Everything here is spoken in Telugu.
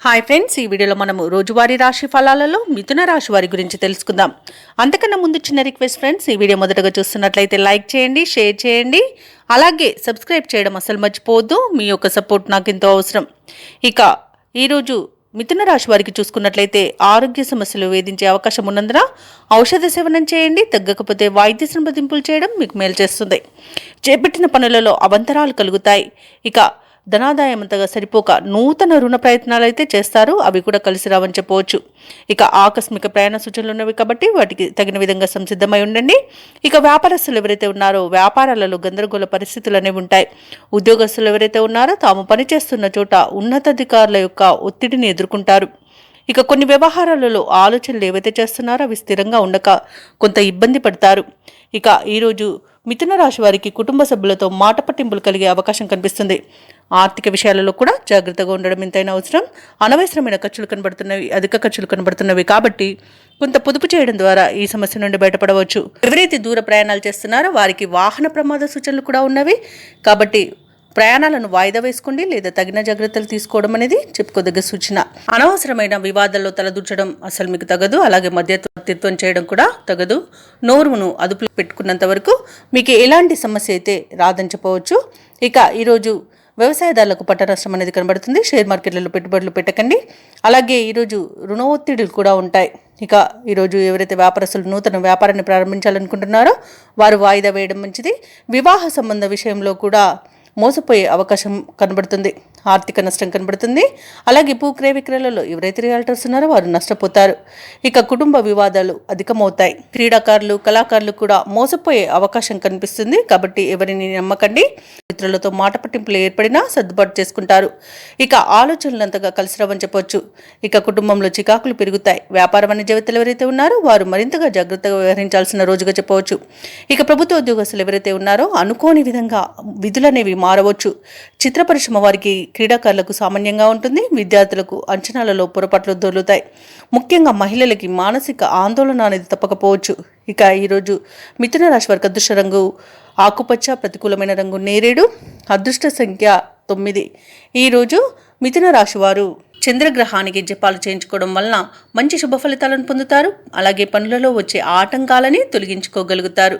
హాయ్ ఫ్రెండ్స్, ఈ వీడియోలో మనము రోజువారీ రాశి ఫలాలలో మిథున రాశి వారి గురించి తెలుసుకుందాం. అంతకన్నా ముందు చిన్న రిక్వెస్ట్ ఫ్రెండ్స్, ఈ వీడియో మొదటగా చూస్తున్నట్లయితే లైక్ చేయండి, షేర్ చేయండి, అలాగే సబ్స్క్రైబ్ చేయడం అసలు మర్చిపోవద్దు. మీ యొక్క సపోర్ట్ నాకు ఎంతో అవసరం. ఇక ఈరోజు మిథున రాశి వారికి చూసుకున్నట్లయితే ఆరోగ్య సమస్యలు వేధించే అవకాశం ఉన్నందున ఔషధ సేవనం చేయండి. తగ్గకపోతే వైద్య సంప్రదింపులు చేయడం మీకు మేలు చేస్తుంది. చేపట్టిన పనులలో అవంతరాలు కలుగుతాయి. ఇక ధనాదాయం అంతగా సరిపోక నూతన రుణ ప్రయత్నాలు అయితే చేస్తారు, అవి కూడా కలిసి రావని చెప్పవచ్చు. ఇక ఆకస్మిక ప్రయాణ సూచనలు ఉన్నవి కాబట్టి వాటికి తగిన విధంగా సంసిద్ధమై ఉండండి. ఇక వ్యాపారస్తులు ఎవరైతే ఉన్నారో వ్యాపారాలలో గందరగోళ పరిస్థితులు అనేవి ఉంటాయి. ఉద్యోగస్తులు ఎవరైతే ఉన్నారో తాము పనిచేస్తున్న చోట ఉన్నతాధికారుల యొక్క ఒత్తిడిని ఎదుర్కొంటారు. ఇక కొన్ని వ్యవహారాలలో ఆలోచనలు ఏవైతే చేస్తున్నారో అవి స్థిరంగా ఉండక కొంత ఇబ్బంది పడతారు. ఇక ఈరోజు మిథున రాశి వారికి కుటుంబ సభ్యులతో మాట పట్టింపులు కలిగే అవకాశం కనిపిస్తుంది. ఆర్థిక విషయాలలో కూడా జాగ్రత్తగా ఉండడం ఎంతైనా అవసరం. అనవసరమైన ఖర్చులు కనబడుతున్నవి, అధిక ఖర్చులు కనబడుతున్నవి కాబట్టి కొంత పొదుపు చేయడం ద్వారా ఈ సమస్య నుండి బయటపడవచ్చు. ఎవరైతే దూర ప్రయాణాలు చేస్తున్నారో వారికి వాహన ప్రమాద సూచనలు కూడా ఉన్నవి కాబట్టి ప్రయాణాలను వాయిదా వేసుకోండి, లేదా తగిన జాగ్రత్తలు తీసుకోవడం అనేది చెప్పుకోదగ్గ సూచన. అనవసరమైన వివాదాల్లో తలదూర్చడం అసలు మీకు తగదు. అలాగే మధ్యవర్తిత్వం చేయడం కూడా తగదు. నోరును అదుపులో పెట్టుకున్నంత వరకు మీకు ఎలాంటి సమస్య అయితే రాదని చెప్పవచ్చు. ఇక ఈరోజు వ్యవసాయదారులకు పంట నష్టం అనేది కనబడుతుంది. షేర్ మార్కెట్లలో పెట్టుబడులు పెట్టకండి. అలాగే ఈరోజు రుణ ఒత్తిడులు కూడా ఉంటాయి. ఇక ఈరోజు ఎవరైతే వ్యాపారస్తులు నూతన వ్యాపారాన్ని ప్రారంభించాలనుకుంటున్నారో వారు వాయిదా వేయడం మంచిది. వివాహ సంబంధ విషయంలో కూడా మోసపోయే అవకాశం కనబడుతుంది. ఆర్థిక నష్టం కనబడుతుంది. అలాగే భూక్రయ విక్రయాలలో ఎవరైతే రియాల్టర్స్ ఉన్నారో వారు నష్టపోతారు. ఇక కుటుంబ వివాదాలు అధికమవుతాయి. క్రీడాకారులు, కళాకారులు కూడా మోసపోయే అవకాశం కనిపిస్తుంది కాబట్టి ఎవరిని నమ్మకండి. మిత్రులతో మాట పట్టింపులు ఏర్పడినా సర్దుబాటు చేసుకుంటారు. ఇక ఆలోచనలు అంతగా కలిసి రావని చెప్పొచ్చు. ఇక కుటుంబంలో చికాకులు పెరుగుతాయి. వ్యాపార వాణిజ్యవేత్తలు ఎవరైతే ఉన్నారో వారు మరింతగా జాగ్రత్తగా వ్యవహరించాల్సిన రోజుగా చెప్పవచ్చు. ఇక ప్రభుత్వ ఉద్యోగస్తులు ఎవరైతే ఉన్నారో అనుకోని విధంగా విధులనేవి మారవచ్చు. చిత్ర పరిశ్రమ వారికి, క్రీడాకారులకు సామాన్యంగా ఉంటుంది. విద్యార్థులకు అంచనాలలో పొరపాట్లు దొరుకుతాయి. ముఖ్యంగా మహిళలకి మానసిక ఆందోళన అనేది తప్పకపోవచ్చు. ఇక ఈరోజు మిథున రాశి వారికి అదృష్ట రంగు ఆకుపచ్చ, ప్రతికూలమైన రంగు నేరేడు, అదృష్ట సంఖ్య 9. ఈరోజు మిథున రాశి వారు చంద్రగ్రహానికి జపాలు చేయించుకోవడం వలన మంచి శుభ ఫలితాలను పొందుతారు. అలాగే పనులలో వచ్చే ఆటంకాలని తొలగించుకోగలుగుతారు.